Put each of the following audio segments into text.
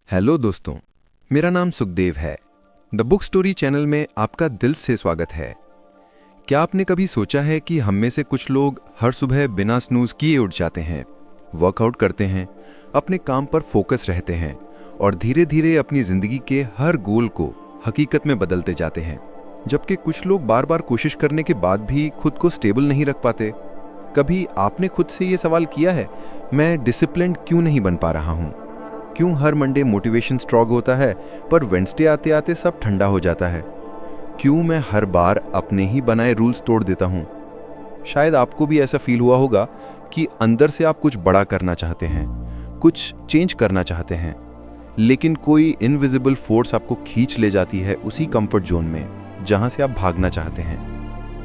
Hello दोस्तों, मेरा नाम सुखदेव है। द बुक स्टोरी चैनल में आपका दिल से स्वागत है। क्या आपने कभी सोचा है कि हम में से कुछ लोग हर सुबह बिना स्नूज किए उठ जाते हैं, वर्कआउट करते हैं, अपने काम पर फोकस रहते हैं और धीरे धीरे अपनी जिंदगी के हर गोल को हकीकत में बदलते जाते हैं, जबकि कुछ लोग बार बार कोशिश करने के बाद भी खुद को स्टेबल नहीं रख पाते। कभी आपने खुद से ये सवाल किया है, मैं डिसिप्लिन्ड क्यों नहीं बन पा रहा हूँ? क्यों हर मंडे मोटिवेशन स्ट्रॉन्ग होता है पर वेडनेसडे आते आते सब ठंडा हो जाता है? क्यों मैं हर बार अपने ही बनाए रूल्स तोड़ देता हूँ? शायद आपको भी ऐसा फील हुआ होगा कि अंदर से आप कुछ बड़ा करना चाहते हैं, कुछ चेंज करना चाहते हैं, लेकिन कोई इनविजिबल फोर्स आपको खींच ले जाती है उसी कंफर्ट जोन में जहां से आप भागना चाहते हैं।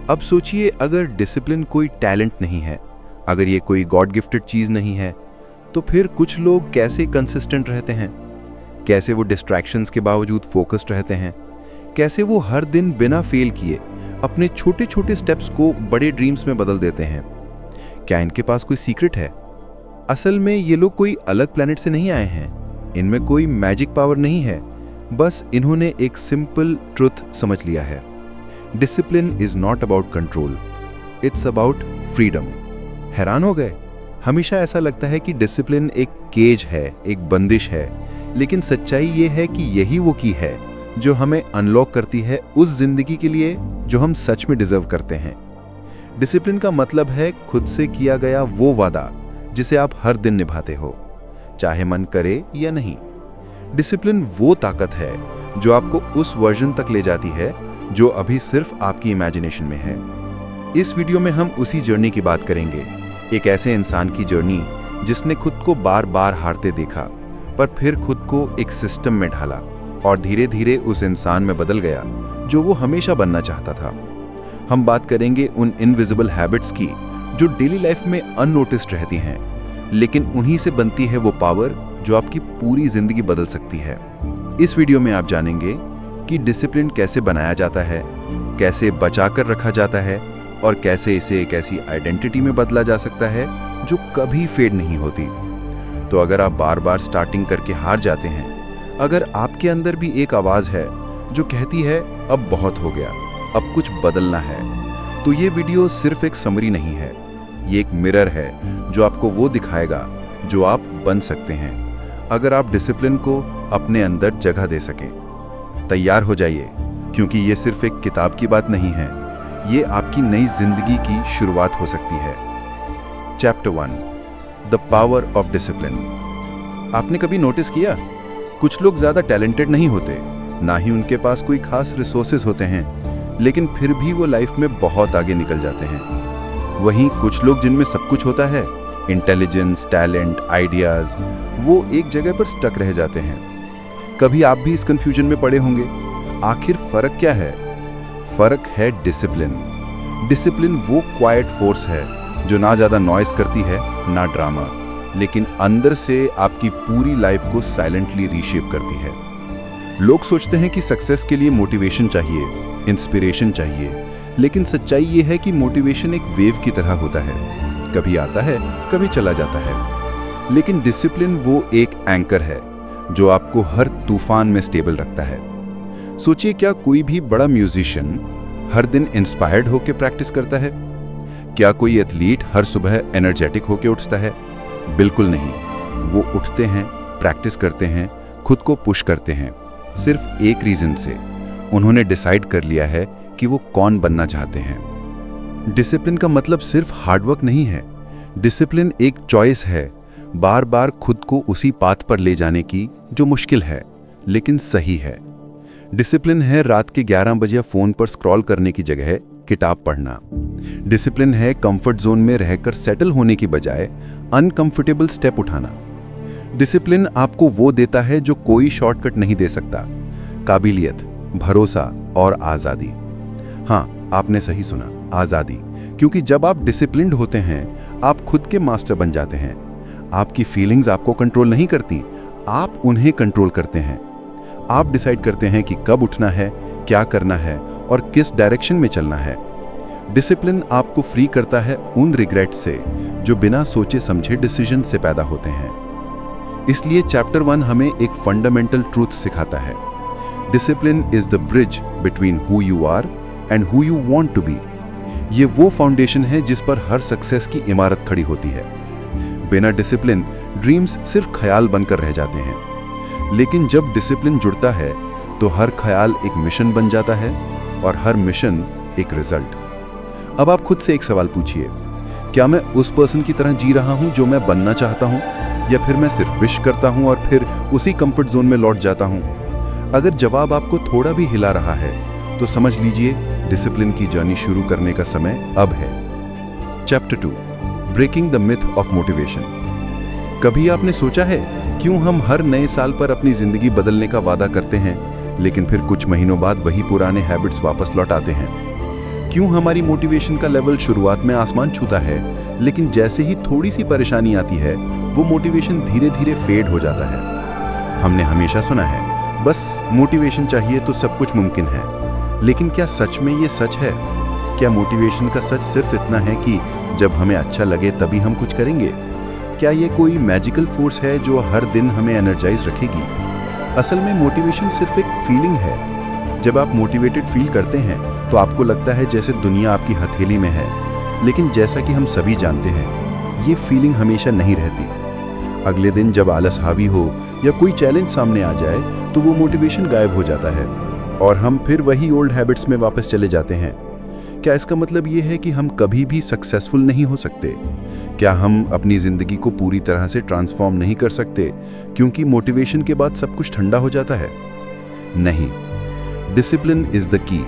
अब सोचिए, अगर डिसिप्लिन कोई टैलेंट नहीं है, अगर ये कोई गॉड गिफ्टेड चीज नहीं है, तो फिर कुछ लोग कैसे कंसिस्टेंट रहते हैं? कैसे वो डिस्ट्रैक्शंस के बावजूद फोकस्ड रहते हैं? कैसे वो हर दिन बिना फेल किए अपने छोटे छोटे स्टेप्स को बड़े ड्रीम्स में बदल देते हैं? क्या इनके पास कोई सीक्रेट है? असल में ये लोग कोई अलग प्लेनेट से नहीं आए हैं, इनमें कोई मैजिक पावर नहीं है, बस इन्होंने एक सिंपल ट्रुथ समझ लिया है। Discipline is not about control, it's about freedom. हैरान हो गए? हमेशा ऐसा लगता है कि डिसिप्लिन एक केज है, एक बंदिश है, लेकिन सच्चाई ये है कि यही वो की है जो हमें अनलॉक करती है उस जिंदगी के लिए जो हम सच में डिजर्व करते हैं। डिसिप्लिन का मतलब है खुद से किया गया वो वादा जिसे आप हर दिन निभाते हो, चाहे मन करे या नहीं। डिसिप्लिन वो ताकत है जो आपको उस वर्जन तक ले जाती है जो अभी सिर्फ आपकी इमेजिनेशन में है। इस वीडियो में हम उसी जर्नी की बात करेंगे, एक ऐसे इंसान की जर्नी जिसने खुद को बार बार हारते देखा, पर फिर खुद को एक सिस्टम में ढाला और धीरे धीरे उस इंसान में बदल गया जो वो हमेशा बनना चाहता था। हम बात करेंगे उन इनविजिबल हैबिट्स की जो डेली लाइफ में अननोटिस्ड रहती हैं, लेकिन उन्हीं से बनती है वो पावर जो आपकी पूरी जिंदगी बदल सकती है। इस वीडियो में आप जानेंगे कि डिसिप्लिन कैसे बनाया जाता है, कैसे बचा कर रखा जाता है और कैसे इसे एक ऐसी आइडेंटिटी में बदला जा सकता है जो कभी फेड नहीं होती। तो अगर आप बार बार स्टार्टिंग करके हार जाते हैं, अगर आपके अंदर भी एक आवाज है जो कहती है अब बहुत हो गया, अब कुछ बदलना है, तो ये वीडियो सिर्फ एक समरी नहीं है, ये एक मिरर है जो आपको वो दिखाएगा जो आप बन सकते हैं अगर आप डिसिप्लिन को अपने अंदर जगह दे सकें। तैयार हो जाइए, क्योंकि ये सिर्फ एक किताब की बात नहीं है, ये आपकी नई जिंदगी की शुरुआत हो सकती है। Chapter 1, the power of discipline. आपने कभी नोटिस किया, कुछ लोग ज्यादा टैलेंटेड नहीं होते, ना ही उनके पास कोई खास रिसोर्सेज होते हैं, लेकिन फिर भी वो लाइफ में बहुत आगे निकल जाते हैं। वहीं कुछ लोग जिनमें सब कुछ होता है, इंटेलिजेंस, टैलेंट, आइडियाज, वो एक जगह पर स्टक रह जाते हैं। कभी आप भी इस कंफ्यूजन में पड़े होंगे, आखिर फर्क क्या है? फर्क है डिसिप्लिन। डिसिप्लिन वो क्वाइट फोर्स है जो ना ज्यादा नॉइस करती है, ना ड्रामा, लेकिन अंदर से आपकी पूरी लाइफ को साइलेंटली रीशेप करती है। लोग सोचते हैं कि सक्सेस के लिए मोटिवेशन चाहिए, इंस्पिरेशन चाहिए, लेकिन सच्चाई ये है कि मोटिवेशन एक वेव की तरह होता है, कभी आता है, कभी चला जाता है, लेकिन डिसिप्लिन वो एक एंकर है जो आपको हर तूफान में स्टेबल रखता है। सोचिए, क्या कोई भी बड़ा म्यूजिशियन हर दिन इंस्पायर्ड होकर प्रैक्टिस करता है? क्या कोई एथलीट हर सुबह एनर्जेटिक होकर उठता है? बिल्कुल नहीं। वो उठते हैं, प्रैक्टिस करते हैं, खुद को पुश करते हैं, सिर्फ एक रीजन से, उन्होंने डिसाइड कर लिया है कि वो कौन बनना चाहते हैं। डिसिप्लिन का मतलब सिर्फ हार्डवर्क नहीं है, डिसिप्लिन एक चॉइस है, बार बार खुद को उसी पाथ पर ले जाने की जो मुश्किल है लेकिन सही है। डिसिप्लिन है रात के 11 बजे फोन पर स्क्रॉल करने की जगह किताब पढ़ना। डिसिप्लिन है कंफर्ट जोन में रहकर सेटल होने की बजाय अनकंफर्टेबल स्टेप उठाना। डिसिप्लिन आपको वो देता है जो कोई शॉर्टकट नहीं दे सकता, काबिलियत, भरोसा और आजादी। हाँ, आपने सही सुना, आजादी। क्योंकि जब आप डिसिप्लिन्ड होते हैं, आप खुद के मास्टर बन जाते हैं। आपकी फीलिंग्स आपको कंट्रोल नहीं करती, आप उन्हें कंट्रोल करते हैं। आप डिसाइड करते हैं कि कब उठना है, क्या करना है और किस डायरेक्शन में चलना है। डिसिप्लिन आपको फ्री करता है उन रिग्रेट से जो बिना सोचे समझे डिसीजन से पैदा होते हैं। इसलिए चैप्टर 1 हमें एक फंडामेंटल ट्रूथ सिखाता है। Discipline is the bridge between who you are and who you want to be. ये वो फाउंडेशन है जिस पर हर सक्सेस की इमारत खड़ी होती है। बिना डिसिप्लिन ड्रीम्स सिर्फ ख्याल बनकर रह जाते हैं, लेकिन जब डिसिप्लिन जुड़ता है तो हर ख्याल एक मिशन बन जाता है और हर मिशन एक रिजल्ट। अब आप खुद से एक सवाल पूछिए, क्या मैं उस पर्सन की तरह जी रहा हूं जो मैं बनना चाहता हूं, या फिर मैं सिर्फ विश करता हूं और फिर उसी कंफर्ट जोन में लौट जाता हूं? अगर जवाब आपको थोड़ा भी हिला रहा है तो समझ लीजिए डिसिप्लिन की जर्नी शुरू करने का समय अब है। Chapter 2, breaking the myth of motivation. कभी आपने सोचा है क्यों हम हर नए साल पर अपनी जिंदगी बदलने का वादा करते हैं, लेकिन फिर कुछ महीनों बाद वही पुराने हैबिट्स वापस लौट आते हैं? क्यों हमारी मोटिवेशन का लेवल शुरुआत में आसमान छूता है, लेकिन जैसे ही थोड़ी सी परेशानी आती है वो मोटिवेशन धीरे धीरे फेड हो जाता है? हमने हमेशा सुना है बस मोटिवेशन चाहिए तो सब कुछ मुमकिन है, लेकिन क्या सच में ये सच है? क्या मोटिवेशन का सच सिर्फ इतना है कि जब हमें अच्छा लगे तभी हम कुछ करेंगे? क्या ये कोई मैजिकल फोर्स है जो हर दिन हमें एनर्जाइज रखेगी? असल में मोटिवेशन सिर्फ एक फीलिंग है। जब आप मोटिवेटेड फील करते हैं तो आपको लगता है जैसे दुनिया आपकी हथेली में है, लेकिन जैसा कि हम सभी जानते हैं ये फीलिंग हमेशा नहीं रहती। अगले दिन जब आलस हावी हो या कोई चैलेंज सामने आ जाए तो वो मोटिवेशन गायब हो जाता है और हम फिर वही ओल्ड हैबिट्स में वापस चले जाते हैं। क्या इसका मतलब ये है कि हम कभी भी सक्सेसफुल नहीं हो सकते? क्या हम अपनी जिंदगी को पूरी तरह से ट्रांसफॉर्म नहीं कर सकते क्योंकि मोटिवेशन के बाद सब कुछ ठंडा हो जाता है? नहीं, discipline is the key.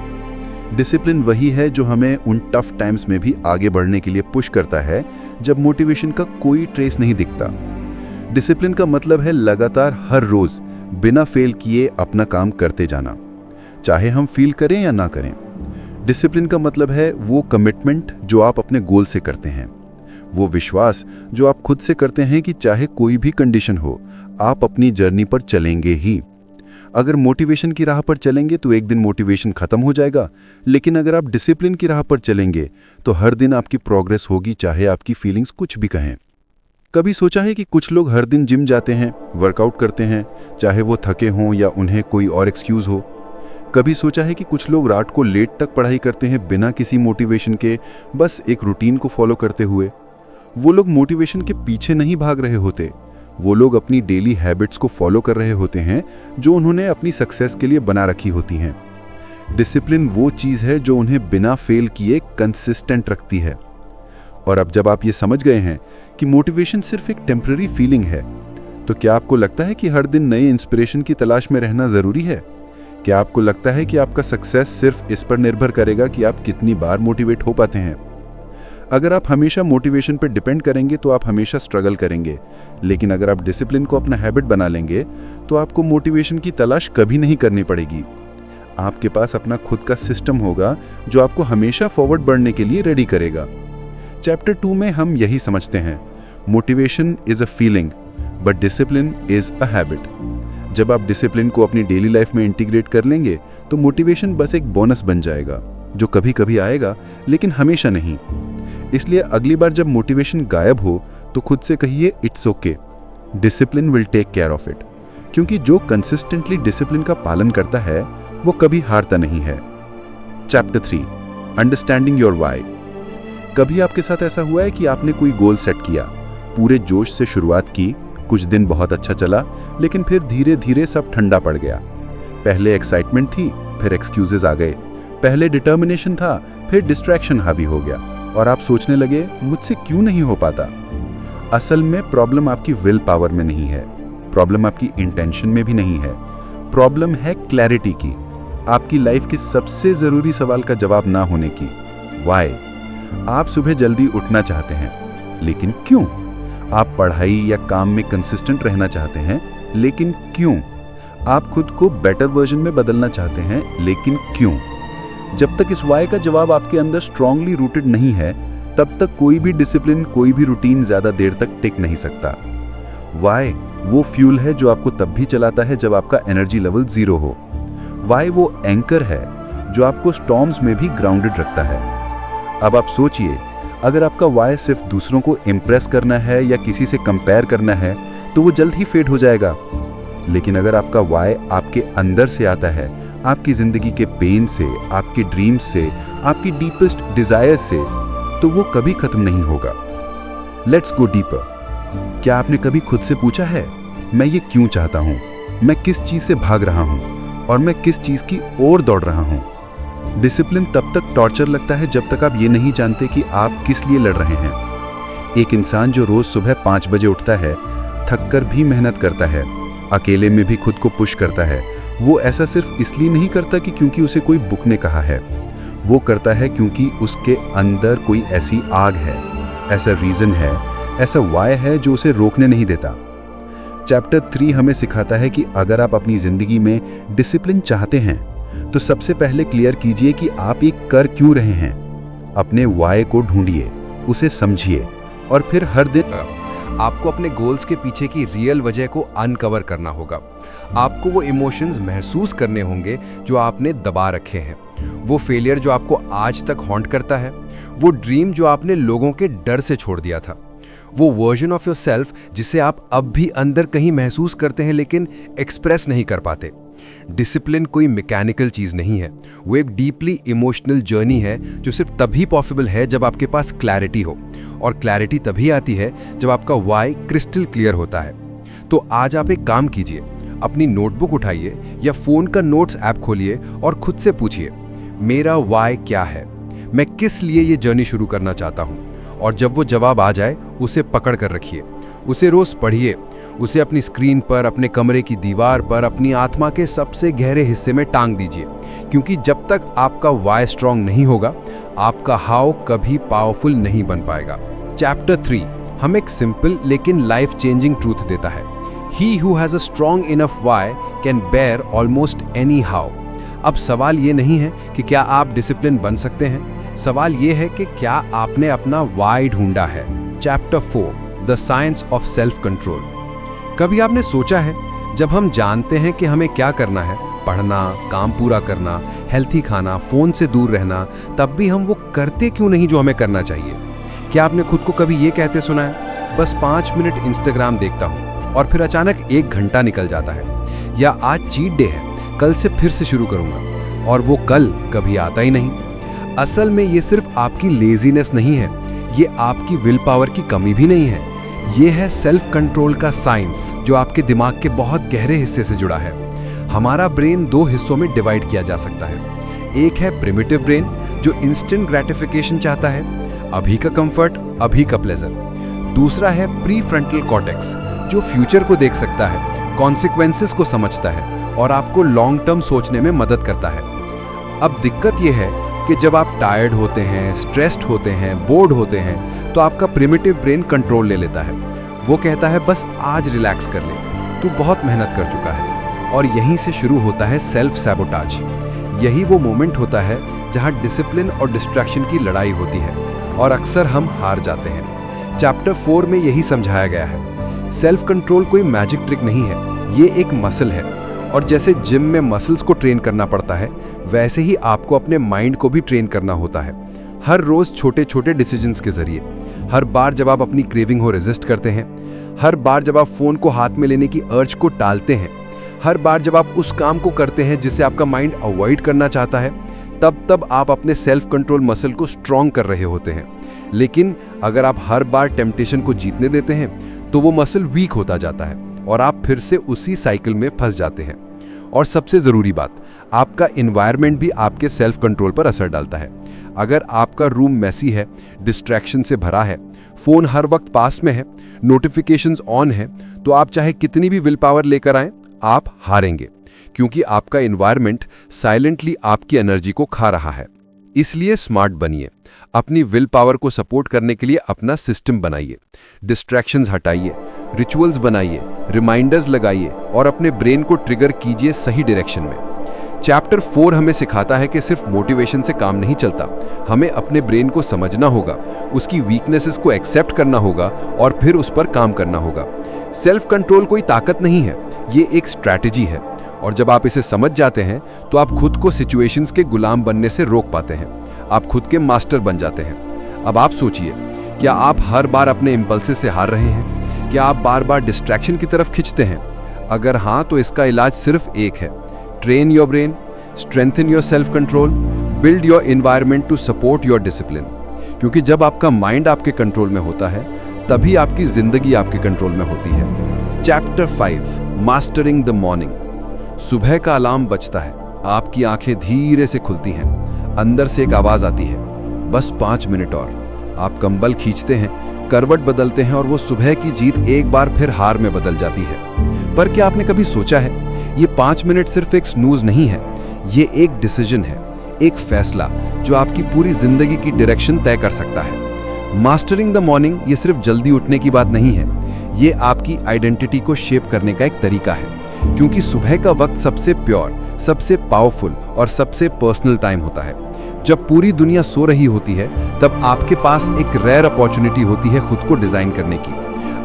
Discipline वही है जो हमें उन टफ टाइम्स में भी आगे बढ़ने के लिए पुश करता है जब मोटिवेशन का कोई ट्रेस नहीं दिखता। डिसिप्लिन का मतलब है लगातार हर रोज बिना फेल किए अपना काम करते जाना, चाहे हम फील करें या ना करें। डिसिप्लिन का मतलब है वो कमिटमेंट जो आप अपने गोल से करते हैं, वो विश्वास जो आप खुद से करते हैं कि चाहे कोई भी कंडीशन हो आप अपनी जर्नी पर चलेंगे ही। अगर मोटिवेशन की राह पर चलेंगे तो एक दिन मोटिवेशन खत्म हो जाएगा, लेकिन अगर आप डिसिप्लिन की राह पर चलेंगे तो हर दिन आपकी प्रोग्रेस होगी, चाहे आपकी फीलिंग्स कुछ भी कहें। कभी सोचा है कि कुछ लोग हर दिन जिम जाते हैं, वर्कआउट करते हैं, चाहे वो थके हों या उन्हें कोई और एक्सक्यूज हो? कभी सोचा है कि कुछ लोग रात को लेट तक पढ़ाई करते हैं बिना किसी मोटिवेशन के, बस एक रूटीन को फॉलो करते हुए? वो लोग मोटिवेशन के पीछे नहीं भाग रहे होते, वो लोग अपनी डेली हैबिट्स को फॉलो कर रहे होते हैं जो उन्होंने अपनी सक्सेस के लिए बना रखी होती हैं। डिसिप्लिन वो चीज़ है जो उन्हें बिना फेल किए कंसिस्टेंट रखती है। और अब जब आप ये समझ गए हैं कि मोटिवेशन सिर्फ एक टेम्पररी फीलिंग है, तो क्या आपको लगता है कि हर दिन नए इंस्पिरेशन की तलाश में रहना ज़रूरी है? क्या आपको लगता है कि आपका सक्सेस सिर्फ इस पर निर्भर करेगा कि आप कितनी बार मोटिवेट हो पाते हैं? अगर आप हमेशा मोटिवेशन पर डिपेंड करेंगे तो आप हमेशा स्ट्रगल करेंगे, लेकिन अगर आप डिसिप्लिन को अपना हैबिट बना लेंगे तो आपको मोटिवेशन की तलाश कभी नहीं करनी पड़ेगी। आपके पास अपना खुद का सिस्टम होगा जो आपको हमेशा फॉरवर्ड बढ़ने के लिए रेडी करेगा। चैप्टर 2 में हम यही समझते हैं, motivation is a feeling but discipline is a habit. जब आप डिसिप्लिन को अपनी डेली लाइफ में इंटीग्रेट कर लेंगे तो मोटिवेशन बस एक बोनस बन जाएगा जो कभी कभी आएगा लेकिन हमेशा नहीं। इसलिए अगली बार जब मोटिवेशन गायब हो तो खुद से कहिए it's okay, discipline will take care of it, क्योंकि जो कंसिस्टेंटली डिसिप्लिन का पालन करता है वो कभी हारता नहीं है। Chapter 3, understanding your why. कभी आपके साथ ऐसा हुआ है कि आपने कोई गोल सेट किया, पूरे जोश से शुरुआत की, कुछ दिन बहुत अच्छा चला, लेकिन फिर धीरे धीरे सब ठंडा पड़ गया। पहले एक्साइटमेंट थी, फिर एक्सक्यूजेस आ गए। पहले डिटर्मिनेशन था, फिर डिस्ट्रैक्शन हावी हो गया और आप सोचने लगे मुझसे क्यों नहीं हो पाता। असल में प्रॉब्लम आपकी विल पावर में नहीं है, प्रॉब्लम आपकी इंटेंशन में भी नहीं है, प्रॉब्लम है क्लैरिटी की, आपकी लाइफ के सबसे जरूरी सवाल का जवाब ना होने की। व्हाई? आप सुबह जल्दी उठना चाहते हैं, लेकिन क्यों? आप पढ़ाई या काम में कंसिस्टेंट रहना चाहते हैं, लेकिन क्यों? आप खुद को बेटर वर्जन में बदलना चाहते हैं, लेकिन क्यों? जब तक इस वाई का जवाब आपके अंदर स्ट्रांगली रूटेड नहीं है, तब तक कोई भी डिसिप्लिन, कोई भी रूटीन ज्यादा देर तक टिक नहीं सकता। वाई वो फ्यूल है जो आपको तब भी चलाता है जब आपका एनर्जी लेवल 0 हो। वाई वो एंकर है जो आपको स्टॉर्म्स में भी ग्राउंडेड रखता है। अब आप सोचिए, अगर आपका वाई सिर्फ दूसरों को इम्प्रेस करना है या किसी से कंपेयर करना है, तो वो जल्द ही फेड हो जाएगा। लेकिन अगर आपका वाई आपके अंदर से आता है, आपकी जिंदगी के पेन से, आपके ड्रीम्स से, आपकी डीपेस्ट डिजायर से, तो वो कभी खत्म नहीं होगा। Let's go deeper. क्या आपने कभी खुद से पूछा है, मैं ये क्यों चाहता हूँ, मैं किस चीज से भाग रहा हूँ और मैं किस चीज की ओर दौड़ रहा हूँ? डिसिप्लिन तब तक टॉर्चर लगता है जब तक आप ये नहीं जानते कि आप किस लिए लड़ रहे हैं। एक इंसान जो रोज सुबह 5 बजे उठता है, थक कर भी मेहनत करता है, अकेले में भी खुद को पुश करता है, वो ऐसा सिर्फ इसलिए नहीं करता कि क्योंकि उसे कोई बुक ने कहा है। वो करता है क्योंकि उसके अंदर कोई ऐसी आग है, ऐसा रीजन है, ऐसा वाई है जो उसे रोकने नहीं देता। चैप्टर 3 हमें सिखाता है कि अगर आप अपनी जिंदगी में डिसिप्लिन चाहते हैं तो सबसे पहले क्लियर कीजिए कि आप ये कर क्यों रहे हैं। अपने वाई को ढूंढिए, उसे समझिए और फिर हर दिन आपको अपने गोल्स के पीछे की रियल वजह को अनकवर करना होगा। आपको वो इमोशंस महसूस करने होंगे जो आपने दबा रखे हैं, वो फेलियर जो आपको आज तक हॉन्ट करता है, वो ड्रीम जो आपने लोगों के डर से छोड़ दिया था, वो वर्जन ऑफ योरसेल्फ जिसे आप अब भी अंदर कहीं महसूस करते हैं लेकिन एक्सप्रेस नहीं कर पाते। डिसिप्लिन कोई मैकेनिकल चीज नहीं है, वो एक डीपली इमोशनल जर्नी है जो सिर्फ तभी पॉसिबल है जब आपके पास क्लैरिटी हो, और क्लैरिटी तभी आती है जब आपका वाई क्रिस्टल क्लियर होता है। तो आज आप एक काम कीजिए, अपनी नोटबुक उठाइए या फोन का नोट्स ऐप खोलिए और खुद से पूछिए, मेरा वाई क्या है, मैं किस लिए ये जर्नी शुरू करना चाहता हूँ। और जब वो जवाब आ जाए उसे पकड़ कर रखिए, उसे रोज पढ़िए, उसे अपनी स्क्रीन पर, अपने कमरे की दीवार पर, अपनी आत्मा के सबसे गहरे हिस्से में टांग दीजिए, क्योंकि जब तक आपका वाई स्ट्रांग नहीं होगा आपका हाउ कभी पावरफुल नहीं बन पाएगा। चैप्टर 3 हमें एक सिंपल लेकिन लाइफ चेंजिंग ट्रूथ देता है, he who has a strong enough why can bear almost any how. अब सवाल ये नहीं है कि क्या आप डिसिप्लिन बन सकते हैं, सवाल ये है कि क्या आपने अपना वाई ढूंढा है। Chapter 4 the science of self control. कभी आपने सोचा है, जब हम जानते हैं कि हमें क्या करना है, पढ़ना, काम पूरा करना, हेल्थी खाना, फोन से दूर रहना, तब भी हम वो करते क्यों नहीं जो हमें करना चाहिए? क्या आपने खुद को कभी ये कहते सुना है, बस 5 मिनट इंस्टाग्राम देखता हूँ, और फिर अचानक 1 घंटा निकल जाता है? या आज चीट डे है, कल से फिर से शुरू करूंगा, और वो कल कभी आता ही नहीं। असल में ये सिर्फ आपकी लेजीनेस नहीं है, ये आपकी विल पावर की कमी भी नहीं है, ये है सेल्फ कंट्रोल का साइंस जो आपके दिमाग के बहुत गहरे हिस्से से जुड़ा है। हमारा ब्रेन 2 हिस्सों में डिवाइड किया जा सकता है। एक है प्रिमिटिव ब्रेन जो इंस्टेंट ग्रेटिफिकेशन चाहता है, अभी का कंफर्ट, अभी का प्लेजर। दूसरा है प्री फ्रंटल कॉर्टेक्स जो फ्यूचर को देख सकता है, कॉन्सिक्वेंसेस को समझता है और आपको लॉन्ग टर्म सोचने में मदद करता है। अब दिक्कत यह है कि जब आप टायर्ड होते हैं, स्ट्रेस्ड होते हैं, बोर्ड होते हैं, तो आपका प्रिमिटिव ब्रेन कंट्रोल ले लेता है। वो कहता है बस आज रिलैक्स कर ले, तू बहुत मेहनत कर चुका है। और यहीं से शुरू होता है सेल्फ सैबोटाज। यही वो मोमेंट होता है जहां डिसिप्लिन और डिस्ट्रैक्शन की लड़ाई होती है और अक्सर हम हार जाते हैं। चैप्टर 4 में यही समझाया गया है, सेल्फ कंट्रोल कोई मैजिक ट्रिक नहीं है, ये एक मसल है, और जैसे जिम में मसल्स को ट्रेन करना पड़ता है, वैसे ही आपको अपने माइंड को भी ट्रेन करना होता है। हर रोज छोटे छोटे डिसीजंस के जरिए, हर बार जब आप अपनी क्रेविंग हो रेजिस्ट करते हैं, हर बार जब आप फोन को हाथ में लेने की अर्ज को टालते हैं, हर बार जब आप उस काम को करते हैं जिसे आपका माइंड अवॉइड करना चाहता है, तब आप अपने सेल्फ कंट्रोल मसल को स्ट्रॉन्ग कर रहे होते हैं। लेकिन अगर आप हर बार टेम्पटेशन को जीतने देते हैं तो वो मसल वीक होता जाता है और आप फिर से उसी साइकिल में फंस जाते हैं। और सबसे ज़रूरी बात, आपका इन्वायरमेंट भी आपके सेल्फ कंट्रोल पर असर डालता है। अगर आपका रूम मैसी है, डिस्ट्रैक्शन से भरा है, फ़ोन हर वक्त पास में है, नोटिफिकेशंस ऑन है, तो आप चाहे कितनी भी विल पावर लेकर आएं, आप हारेंगे, क्योंकि आपका इन्वायरमेंट साइलेंटली आपकी एनर्जी को खा रहा है। इसलिए स्मार्ट बनिए, अपनी विल पावर को सपोर्ट करने के लिए अपना सिस्टम बनाइए, डिस्ट्रैक्शंस हटाइए, रिचुअल्स बनाइए, रिमाइंडर्स लगाइए और अपने ब्रेन को ट्रिगर कीजिए सही डायरेक्शन में। चैप्टर 4 हमें सिखाता है कि सिर्फ मोटिवेशन से काम नहीं चलता, हमें अपने ब्रेन को समझना होगा, उसकी वीकनेसेस को एक्सेप्ट करना होगा और फिर उस पर काम करना होगा। सेल्फ कंट्रोल कोई ताकत नहीं है, ये एक स्ट्रैटेजी है, और जब आप इसे समझ जाते हैं तो आप खुद को सिचुएशंस के गुलाम बनने से रोक पाते हैं, आप खुद के मास्टर बन जाते हैं। अब आप सोचिए, क्या आप हर बार अपने इंपल्सेस से हार रहे हैं? क्या आप बार बार डिस्ट्रैक्शन की तरफ खिंचते हैं? अगर हाँ, तो इसका इलाज सिर्फ एक है। Train your brain, strengthen your self control, build your environment to support your discipline. क्योंकि जब आपका माइंड आपके कंट्रोल में होता है, तभी आपकी जिंदगी आपके कंट्रोल में होती है। Chapter 5, mastering the morning. सुबह का अलार्म बजता है, आपकी आंखें धीरे से खुलती हैं। अंदर से एक आवाज आती है, बस 5 मिनट और। आप कंबल खींचते हैं, करवट बदलते हैं और वो सुबह की जीत एक बार फिर हार में बदल जाती है। पर क्या आपने कभी सोचा है, ये 5 मिनट सिर्फ एक स्नूज नहीं है, ये एक डिसीजन है, एक फैसला जो आपकी पूरी जिंदगी की डायरेक्शन तय कर सकता है। मास्टरिंग द मॉर्निंग ये सिर्फ जल्दी उठने की बात नहीं है, ये आपकी आइडेंटिटी को शेप करने का एक तरीका है। क्योंकि सुबह का वक्त सबसे प्योर, सबसे पावरफुल और सबसे पर्सनल टाइम होता है। जब पूरी दुनिया सो रही होती है, तब आपके पास एक रेयर अपॉर्चुनिटी होती है खुद को डिजाइन करने की।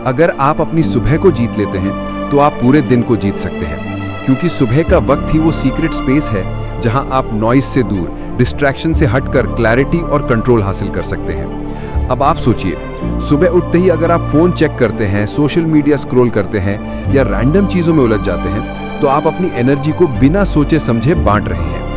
अगर आप अपनी सुबह को जीत लेते हैं, तो आप पूरे दिन को जीत सकते हैं। क्योंकि सुबह का वक्त ही वो सीक्रेट स्पेस है जहां आप नॉइज से दूर, डिस्ट्रैक्शन से हटकर क्लैरिटी और कंट्रोल हासिल कर सकते हैं। अब आप सोचिए, सुबह उठते ही अगर आप फोन चेक करते हैं, सोशल मीडिया स्क्रॉल करते हैं या रैंडम चीजों में उलझ जाते हैं, तो आप अपनी एनर्जी को बिना सोचे समझे बांट रहे हैं।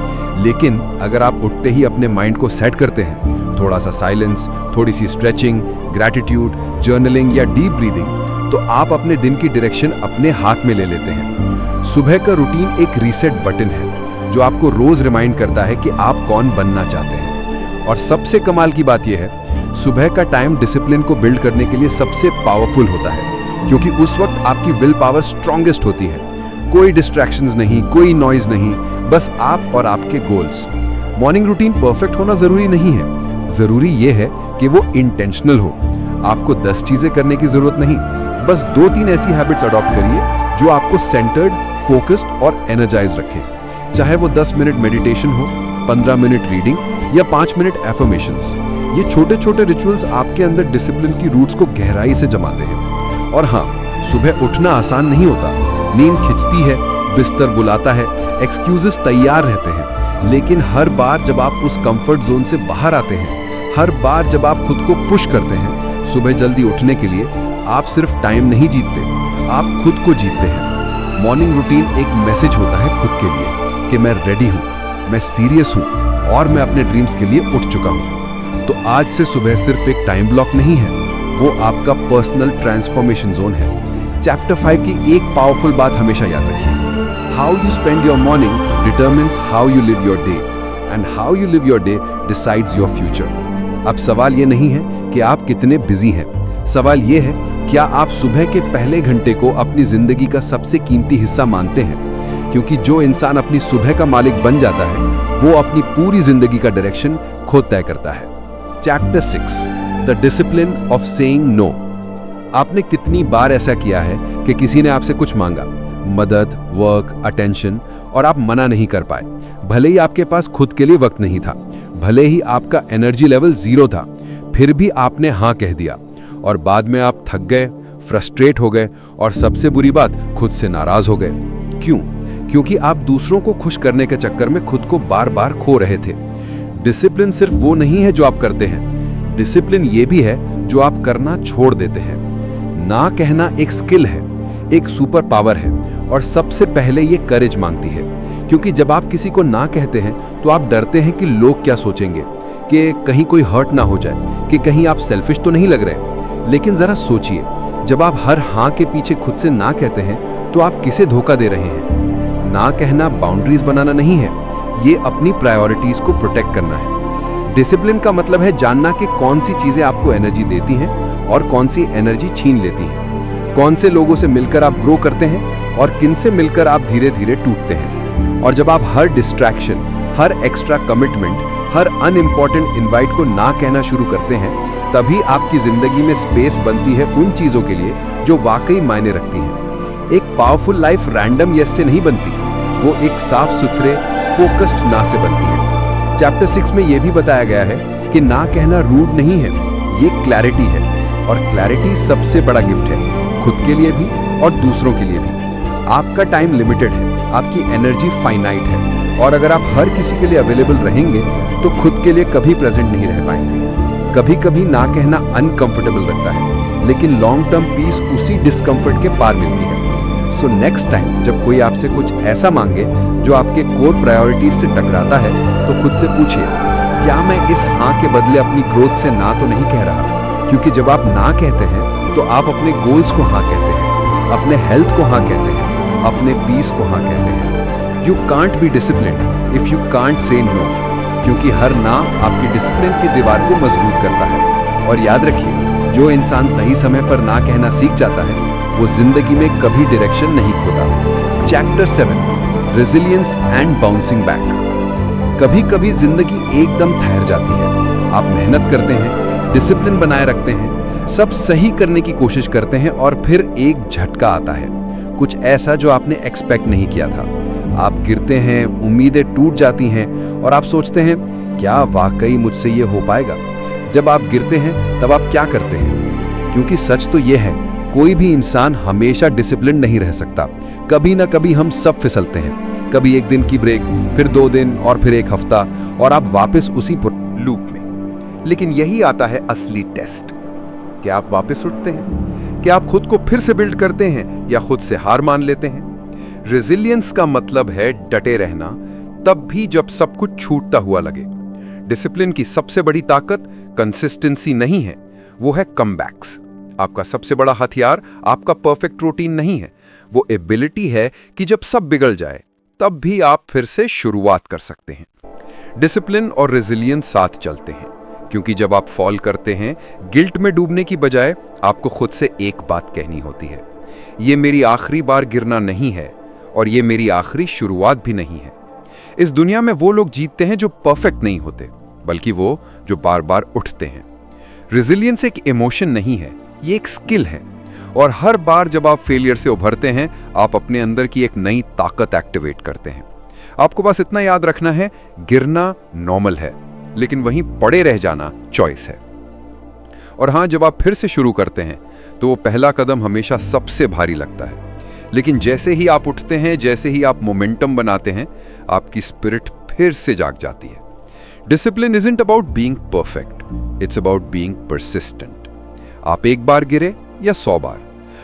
लेकिन अगर आप उठते ही अपने माइंड को सेट करते हैं, थोड़ा सा साइलेंस, थोड़ी सी स्ट्रेचिंग, ग्रैटिट्यूड, जर्नलिंग या डीप ब्रीदिंग, तो आप अपने दिन की डायरेक्शन अपने हाथ में ले लेते हैं। सुबह का रूटीन एक रीसेट बटन है जो आपको रोज रिमाइंड करता है कि आप कौन बनना चाहते हैं। और सबसे कमाल की बात यह है, सुबह का टाइम डिसिप्लिन को बिल्ड करने के लिए सबसे पावरफुल होता है। क्योंकि उस वक्त आपकी विल पावर स्ट्रॉन्गेस्ट होती है। कोई डिस्ट्रैक्शंस नहीं, कोई नॉइज नहीं, बस आप और आपके गोल्स। मॉर्निंग रूटीन परफेक्ट होना जरूरी नहीं है, जरूरी यह है कि वो इंटेंशनल हो। आपको 10 चीजें करने की जरूरत नहीं, बस 2-3 ऐसी हैबिट्स अडॉप्ट करिए जो आपको सेंटर्ड, फोकस्ड और एनर्जाइज रखें। चाहे वो 10 मिनट मेडिटेशन हो, 15 मिनट रीडिंग या 5 मिनट एफर्मेशंस। ये छोटे छोटे रिचुअल्स आपके अंदर डिसिप्लिन की रूट्स को गहराई से जमाते हैं। और हाँ, सुबह उठना आसान नहीं होता। नींद खिंचती है, बिस्तर बुलाता है, एक्सक्यूजेस तैयार रहते हैं। लेकिन हर बार जब आप उस कंफर्ट जोन से बाहर आते हैं, हर बार जब आप खुद को पुश करते हैं सुबह जल्दी उठने के लिए, आप सिर्फ टाइम नहीं जीतते, आप खुद को जीतते हैं। मॉर्निंग रूटीन एक मैसेज होता है खुद के लिए कि मैं रेडी हूँ, मैं सीरियस हूँ और मैं अपने ड्रीम्स के लिए उठ चुका हूँ। तो आज से सुबह सिर्फ एक टाइम ब्लॉक नहीं है, वो आपका पर्सनल ट्रांसफॉर्मेशन जोन है। चैप्टर 5 की एक पावरफुल बात हमेशा याद रखिए, how you spend your morning determines how you live your day, and how you live your day decides your future. अब सवाल ये नहीं है कि आप कितने बिजी हैं, सवाल ये है, क्या आप सुबह के पहले घंटे को अपनी जिंदगी का सबसे कीमती हिस्सा मानते हैं? क्योंकि जो इंसान अपनी सुबह का मालिक बन जाता है, वो अपनी पूरी जिंदगी का डायरेक्शन खुद तय करता है। Chapter 6, the discipline of saying no. आपने कितनी बार ऐसा किया है कि किसी ने आपसे कुछ मांगा, मदद, वर्क, अटेंशन, और आप मना नहीं कर पाए। भले ही आपके पास खुद के लिए वक्त नहीं था, भले ही आपका एनर्जी लेवल 0 था, फिर भी आपने हाँ कह दिया। और बाद में आप थक गए, फ्रस्ट्रेट हो गए और सबसे बुरी बात, खुद से नाराज हो गए। क्यों? क्योंकि आप दूसरों को खुश करने के चक्कर में खुद को बार बार खो रहे थे। डिसिप्लिन सिर्फ वो नहीं है जो आप करते हैं, डिसिप्लिन ये भी है जो आप करना छोड़ देते हैं। ना कहना एक स्किल है, एक सुपर पावर है, और सबसे पहले ये करेज मांगती है। क्योंकि जब आप किसी को ना कहते हैं, तो आप डरते हैं कि लोग क्या सोचेंगे, कि कहीं कोई हर्ट ना हो जाए, कि कहीं आप सेल्फिश तो नहीं लग रहे। लेकिन जरा सोचिए, जब आप हर हाँ के पीछे खुद से ना कहते हैं, तो आप किसे धोखा दे रहे हैं? ना कहना बाउंड्रीज बनाना नहीं है, ये अपनी प्रायोरिटीज को प्रोटेक्ट करना है। डिसिप्लिन का मतलब है जानना कि कौन सी चीजें आपको एनर्जी देती हैं और कौन सी एनर्जी छीन लेती हैं। कौन से लोगों से मिलकर आप ग्रो करते हैं और किन से मिलकर आप धीरे धीरे टूटते हैं। और जब आप हर डिस्ट्रैक्शन, हर एक्स्ट्रा कमिटमेंट, हर अनइम्पॉर्टेंट इनवाइट को ना कहना शुरू करते हैं, तभी आपकी जिंदगी में स्पेस बनती है उन चीजों के लिए जो वाकई मायने रखती हैं। एक पावरफुल लाइफ रैंडम यस से नहीं बनती, वो एक साफ सुथरे फोकस्ड ना से बनती है। चैप्टर 6 में यह भी बताया गया है कि ना कहना रूड नहीं है, ये क्लैरिटी है, और क्लैरिटी सबसे बड़ा गिफ्ट है, खुद के लिए भी और दूसरों के लिए भी। आपका टाइम लिमिटेड है, आपकी एनर्जी फाइनाइट है, और अगर आप हर किसी के लिए अवेलेबल रहेंगे तो खुद के लिए कभी प्रेजेंट नहीं रह पाएंगे। कभी कभी ना कहना अनकंफर्टेबल लगता है, लेकिन लॉन्ग टर्म पीस उसी डिस्कम्फर्ट के पार मिलती है। सो नेक्स्ट टाइम जब कोई आपसे कुछ ऐसा मांगे जो आपके कोर प्रायोरिटीज से टकराता है, तो खुद से पूछिए, क्या मैं इस हाँ के बदले अपनी ग्रोथ से ना तो नहीं कह रहा? क्योंकि जब आप ना कहते हैं तो आप अपने गोल्स को हाँ कहते हैं, अपने हेल्थ को हाँ कहते हैं, अपने पीस को हाँ कहते हैं। You can't be disciplined if you can't say no, क्योंकि हर ना आपकी डिसिप्लिन की दीवार को मजबूत करता है। और याद रखिए, जो इंसान सही समय पर ना कहना सीख जाता है, वो जिंदगी में कभी डायरेक्शन नहीं खोता। Chapter 7, resilience and bouncing back. कभी कभी जिंदगी एकदम ठहर जाती है। आप मेहनत करते हैं, डिसिप्लिन बनाए रखते हैं, सब सही करने की कोशिश करते हैं, और फिर एक झटका आता है, कुछ ऐसा जो आपने एक्सपेक्ट नहीं किया था। आप गिरते हैं, उम्मीदें टूट जाती हैं, और आप सोचते हैं, क्या वाकई मुझसे ये हो पाएगा? जब आप गिरते हैं तब आप क्या करते हैं? क्योंकि सच तो ये है, कोई भी इंसान हमेशा डिसिप्लिन नहीं रह सकता। कभी ना कभी हम सब फिसलते हैं। कभी एक दिन की ब्रेक, फिर 2 दिन, और फिर एक हफ्ता, और आप वापस उसी लूप में। लेकिन यही आता है असली टेस्ट। क्या आप वापस उठते हैं? क्या आप खुद को फिर से बिल्ड करते हैं, या खुद से हार मान लेते हैं? रेजिलियंस का मतलब है डटे रहना, तब भी जब सब कुछ छूटता हुआ लगे। डिसिप्लिन की सबसे बड़ी ताकत कंसिस्टेंसी नहीं है, वो है कमबैक्स। आपका सबसे बड़ा हथियार आपका परफेक्ट रूटीन नहीं है, वो एबिलिटी है कि जब सब बिगड़ जाए तब भी आप फिर से शुरुआत कर सकते हैं। डिसिप्लिन और रेजिलियंस साथ चलते हैं, क्योंकि जब आप फॉल करते हैं, गिल्ट में डूबने की बजाय आपको खुद से एक बात कहनी होती है, ये मेरी आखिरी बार गिरना नहीं है, और ये मेरी आखिरी शुरुआत भी नहीं है। इस दुनिया में वो लोग जीतते हैं जो परफेक्ट नहीं होते, बल्कि वो जो बार बार उठते हैं। रेजिलियंस एक इमोशन नहीं है, ये एक स्किल है, और हर बार जब आप फेलियर से उभरते हैं, आप अपने अंदर की एक नई ताकत एक्टिवेट करते हैं। आपको बस इतना याद रखना है, गिरना नॉर्मल है, लेकिन वहीं पड़े रह जाना चॉइस है। और हाँ, जब आप फिर से शुरू करते हैं, तो वो पहला कदम हमेशा सबसे भारी लगता है, लेकिन जैसे ही आप उठते हैं, जैसे ही आप मोमेंटम बनाते हैं, आपकी स्पिरिट फिर से जाग जाती है। Discipline isn't about being perfect, it's about being persistent. आप एक बार गिरे या 100 बार,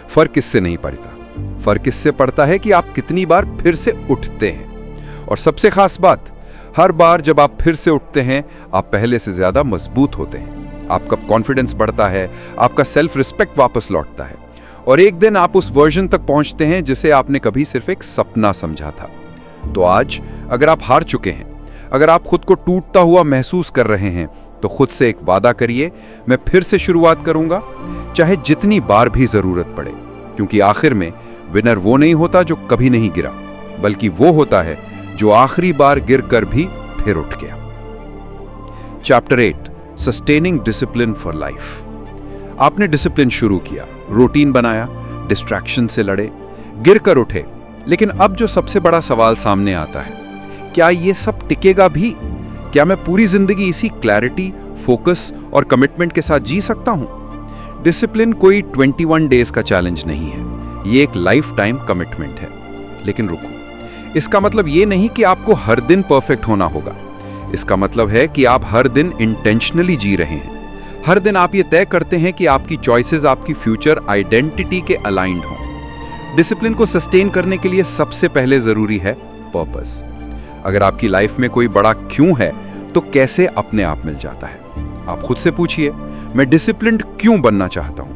फर्क इससे नहीं पड़ता। फर्क इससे पड़ता है कि आप कितनी बार फिर से उठते हैं। और सबसे खास बात, हर बार जब आप फिर से उठते हैं, आप पहले से ज्यादा मजबूत होते हैं। आपका कॉन्फिडेंस बढ़ता है, आपका सेल्फ रिस्पेक्ट वापस लौटता है, और एक दिन आप उस वर्जन तक पहुंचते हैं जिसे आपने कभी सिर्फ एक सपना समझा था। तो आज अगर आप हार चुके हैं, अगर आप खुद को टूटता हुआ महसूस कर रहे हैं, तो खुद से एक वादा करिए, मैं फिर से शुरुआत करूंगा, चाहे जितनी बार भी जरूरत पड़े। क्योंकि आखिर में विनर वो नहीं होता जो कभी नहीं गिरा, बल्कि वो होता है जो आखिरी बार गिर कर भी फिर उठ गया। Chapter 8, sustaining discipline for life. आपने डिसिप्लिन शुरू किया, रूटीन बनाया, डिस्ट्रैक्शन से लड़े, गिर कर उठे, लेकिन अब जो सबसे बड़ा सवाल सामने आता है, क्या ये सब टिकेगा भी? क्या मैं पूरी जिंदगी इसी क्लैरिटी, फोकस और कमिटमेंट के साथ जी सकता हूं? डिसिप्लिन कोई 21 डेज का चैलेंज नहीं है, ये एक लाइफ टाइम कमिटमेंट है। लेकिन रुको, इसका मतलब ये नहीं कि आपको हर दिन परफेक्ट होना होगा। इसका मतलब है कि आप हर दिन इंटेंशनली जी रहे हैं। हर दिन आप ये तय करते हैं कि आपकी चॉइसेस आपकी फ्यूचर आइडेंटिटी के अलाइंड हों। डिसिप्लिन को सस्टेन करने के लिए सबसे पहले जरूरी है पर्पस। अगर आपकी लाइफ में कोई बड़ा क्यों है, तो कैसे अपने आप मिल जाता है। आप खुद से पूछिए, मैं डिसिप्लिन्ड क्यों बनना चाहता हूं?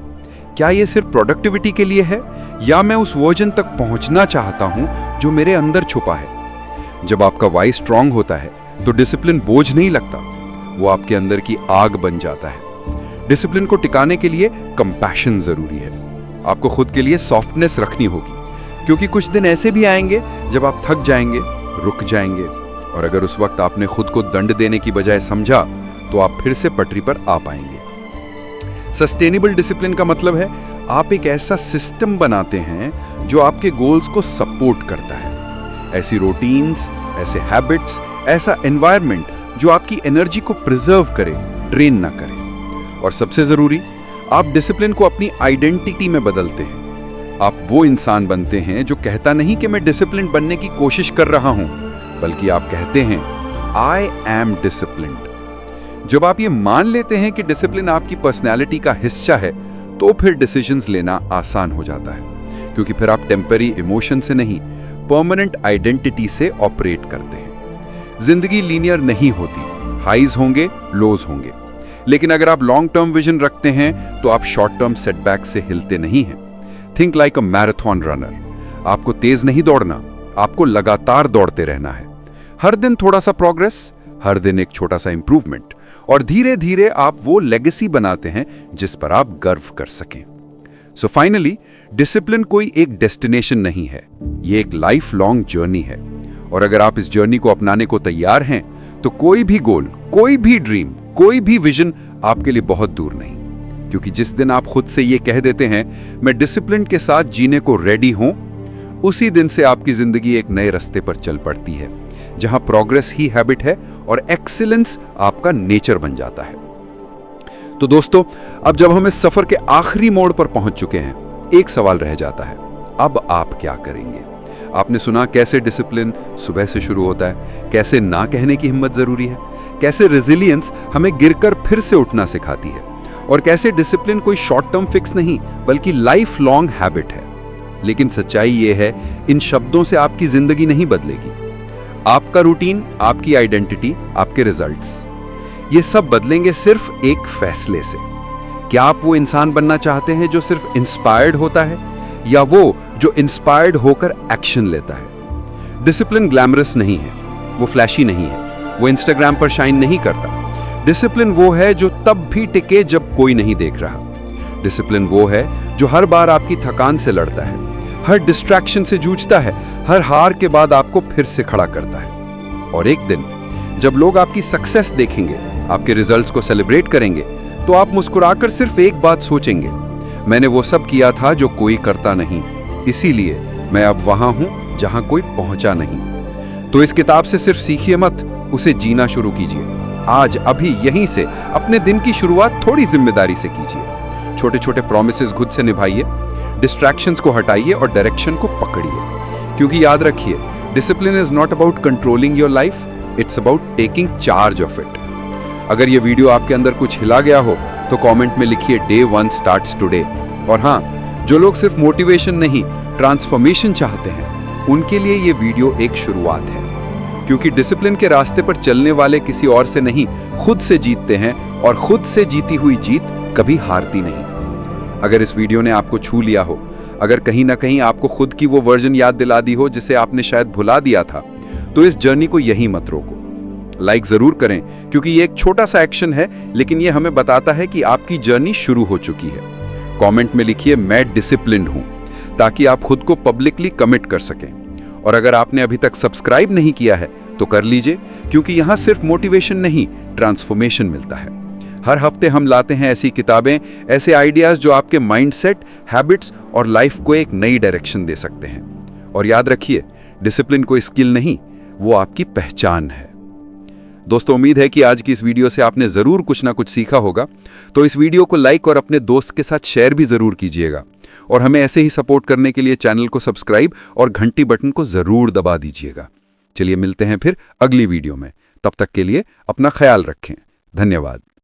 क्या यह सिर्फ प्रोडक्टिविटी के लिए है, या मैं उस वर्जन तक पहुंचना चाहता हूं जो मेरे अंदर छुपा है? जब आपका वाई स्ट्रांग होता है, तो डिसिप्लिन बोझ नहीं लगता, वो आपके अंदर की आग बन जाता है। डिसिप्लिन को टिकाने के लिए कंपैशन जरूरी है। आपको खुद के लिए सॉफ्टनेस रखनी होगी, क्योंकि कुछ दिन ऐसे भी आएंगे जब आप थक जाएंगे, रुक जाएंगे, और अगर उस वक्त आपने खुद को दंड देने की बजाय समझा, तो आप फिर से पटरी पर आ पाएंगे। सस्टेनेबल डिसिप्लिन का मतलब है आप एक ऐसा सिस्टम बनाते हैं जो आपके गोल्स को सपोर्ट करता है। ऐसी रूटीन्स, ऐसे हैबिट्स, ऐसा एनवायरनमेंट जो आपकी एनर्जी को प्रिजर्व करे, ड्रेन ना करे। और सबसे जरूरी, आप डिसिप्लिन को अपनी आइडेंटिटी में बदलते हैं। आप वो इंसान बनते हैं जो कहता नहीं कि मैं डिसिप्लिन बनने की कोशिश कर रहा हूं, बल्कि आप कहते हैं आई एम डिसिप्लिन्ड। जब आप ये मान लेते हैं कि डिसिप्लिन आपकी पर्सनैलिटी का हिस्सा है, तो फिर डिसीजंस लेना आसान हो जाता है, क्योंकि फिर आप टेम्पररी इमोशन से नहीं, परमानेंट आइडेंटिटी से ऑपरेट करते हैं। जिंदगी लीनियर नहीं होती, हाईज होंगे, लोज होंगे, लेकिन अगर आप लॉन्ग टर्म विजन रखते हैं तो आप शॉर्ट टर्म सेटबैक से हिलते नहीं हैं। Think like a marathon runner. आपको तेज नहीं दौड़ना, आपको लगातार दौड़ते रहना है। हर दिन थोड़ा सा प्रोग्रेस, हर दिन एक छोटा सा इंप्रूवमेंट, और धीरे धीरे आप वो लेगेसी बनाते हैं जिस पर आप गर्व कर सकें। सो फाइनली, डिसिप्लिन कोई एक डेस्टिनेशन नहीं है, ये एक लाइफ लॉन्ग जर्नी है। और अगर आप इस जर्नी को अपनाने को तैयार हैं तो कोई भी गोल, कोई भी ड्रीम, कोई भी विजन आपके लिए बहुत दूर नहीं। क्योंकि जिस दिन आप खुद से ये कह देते हैं मैं डिसिप्लिन के साथ जीने को रेडी हूं, उसी दिन से आपकी जिंदगी एक नए रास्ते पर चल पड़ती है, जहां प्रोग्रेस ही हैबिट है और एक्सीलेंस आपका नेचर बन जाता है। तो दोस्तों, अब जब हम इस सफर के आखिरी मोड़ पर पहुंच चुके हैं, एक सवाल रह जाता है, अब आप क्या करेंगे? आपने सुना कैसे डिसिप्लिन सुबह से शुरू होता है, कैसे ना कहने की हिम्मत जरूरी है, कैसे रेजिलियंस हमें गिरकर फिर से उठना सिखाती है, और कैसे डिसिप्लिन कोई शॉर्ट टर्म फिक्स नहीं बल्कि लाइफ लॉन्ग हैबिट है। लेकिन सच्चाई यह है, इन शब्दों से आपकी जिंदगी नहीं बदलेगी। आपका रूटीन, आपकी आइडेंटिटी, आपके रिजल्ट्स, ये सब बदलेंगे सिर्फ एक फैसले से। क्या आप वो इंसान बनना चाहते हैं जो सिर्फ इंस्पायर्ड होता है, या वो जो इंस्पायर्ड होकर एक्शन लेता है? डिसिप्लिन ग्लैमरस नहीं है, वो फ्लैशी नहीं है, वो इंस्टाग्राम पर शाइन नहीं करता। डिसिप्लिन वो है जो तब भी टिके जब कोई नहीं देख रहा। डिसिप्लिन वो है जो हर बार आपकी थकान से लड़ता है, हर डिस्ट्रैक्शन से जूझता है, हर हार के बाद आपको फिर से खड़ा करता है। और एक दिन जब लोग आपकी सक्सेस देखेंगे, आपके रिजल्ट्स को सेलिब्रेट करेंगे, तो आप मुस्कुराकर सिर्फ एक बात सोचेंगे, मैंने वो सब किया था जो कोई करता नहीं, इसीलिए मैं अब वहां हूं जहां कोई पहुंचा नहीं। तो इस किताब से सिर्फ सीखिए मत, उसे जीना शुरू कीजिए। आज अभी यहीं से अपने दिन की शुरुआत थोड़ी जिम्मेदारी से कीजिए। छोटे छोटे प्रॉमिसेस खुद से निभाइए, डिस्ट्रैक्शंस को हटाइए और डायरेक्शन को पकड़िए। क्योंकि याद रखिए, discipline is not about controlling your life, it's about taking charge of it. अगर ये वीडियो आपके अंदर कुछ हिला गया हो तो कमेंट में लिखिए डे 1 स्टार्ट्स टुडे। और हाँ, जो लोग सिर्फ मोटिवेशन नहीं, ट्रांसफॉर्मेशन चाहते हैं, उनके लिए ये वीडियो एक शुरुआत है। क्योंकि डिसिप्लिन के रास्ते पर चलने वाले किसी और से नहीं, खुद से जीतते हैं, और खुद से जीती हुई जीत कभी हारती नहीं। अगर इस वीडियो ने आपको छू लिया हो, अगर कहीं ना कहीं आपको खुद की वो वर्जन याद दिला दी हो जिसे आपने शायद भुला दिया था, तो इस जर्नी को यहीं मत रोको। लाइक जरूर करें, क्योंकि ये एक छोटा सा एक्शन है, लेकिन ये हमें बताता है कि आपकी जर्नी शुरू हो चुकी है। कमेंट में लिखिए मैं डिसिप्लिन्ड हूं, ताकि आप खुद को पब्लिकली कमिट कर सकें। और अगर आपने अभी तक सब्सक्राइब नहीं किया है तो कर लीजिए, क्योंकि यहां सिर्फ मोटिवेशन नहीं, ट्रांसफॉर्मेशन मिलता है। हर हफ्ते हम लाते हैं ऐसी किताबें, ऐसे आइडियाज जो आपके माइंडसेट, हैबिट्स और लाइफ को एक नई डायरेक्शन दे सकते हैं। और याद रखिए, डिसिप्लिन कोई स्किल नहीं, वो आपकी पहचान है। दोस्तों, उम्मीद है कि आज की इस वीडियो से आपने जरूर कुछ ना कुछ सीखा होगा। तो इस वीडियो को लाइक और अपने दोस्त के साथ शेयर भी जरूर कीजिएगा। और हमें ऐसे ही सपोर्ट करने के लिए चैनल को सब्सक्राइब और घंटी बटन को जरूर दबा दीजिएगा। चलिए मिलते हैं फिर अगली वीडियो में। तब तक के लिए अपना ख्याल रखें। धन्यवाद।